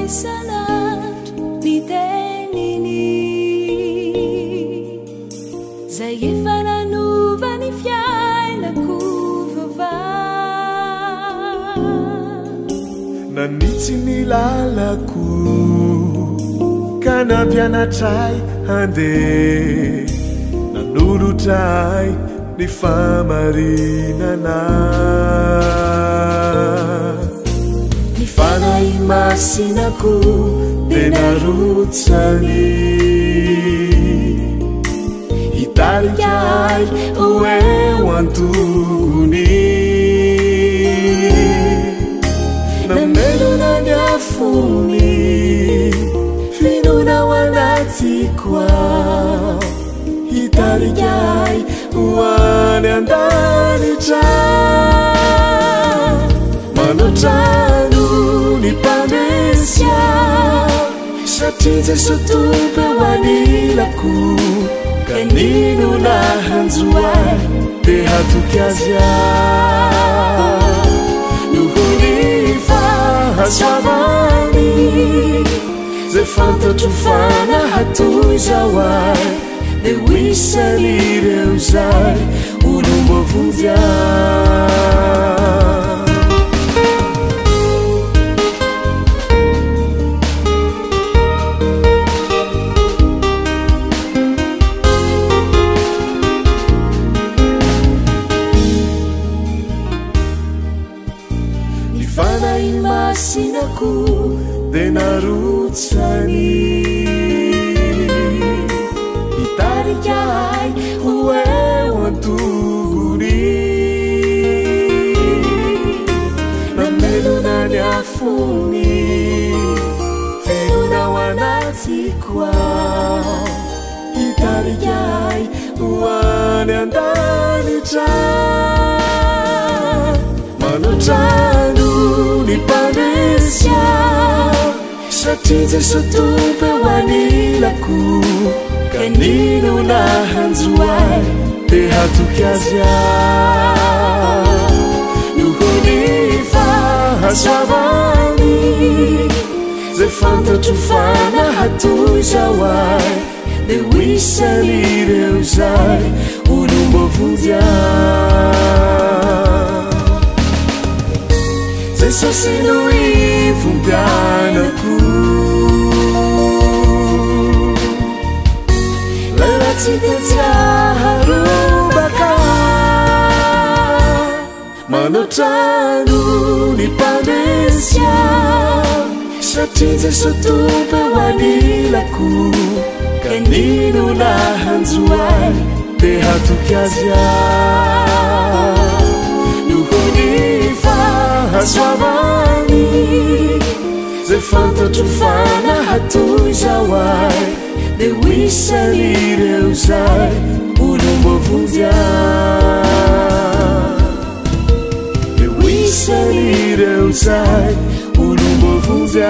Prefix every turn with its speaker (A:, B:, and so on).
A: isanandro ny teniny zay efa nanova ny fiainako vavà
B: nanitsy ny lalako ka nampianatray handeha nanolotray ny famarinana
A: ny fanahy masinako
B: de narotsany hitarika ay oeo antogony namelona ny afony finonao anatiko ao hitarika ay hoany andanitra manotrano ny mpanesya satria Jesosy tompo eo anilako kanino nahanjoay de hatoky azy noho ny fahasoavany zay fantatro fanahatoy zao ay de hoisan'ireo zay olombo vonjy ny fanahy masinako de narotsany hitarika ay hoeo antogony namelona ny afony finonao anatiko ao hitarika ay hoany andanitra manotrano ny mpanesya satria Jesosy tompo eo anilako kanino nahanjoay de hatoky azy noho ny fahasoavany zay fantatro fanahatoy zao ay de hoisan'ireo zay olombo vonjy Jesosy no ivompianako lalatsy de tsy aharobaka manotrano ny mpanesya satria Jesosy tompo eo anilako kanino nahanjoay de hatoky azy noho ny fahasoavany zay fantatro fanahatoy zao ay de hoisan'ireo zay olombo vonjy de hoisan'ireo zay olombo vonjy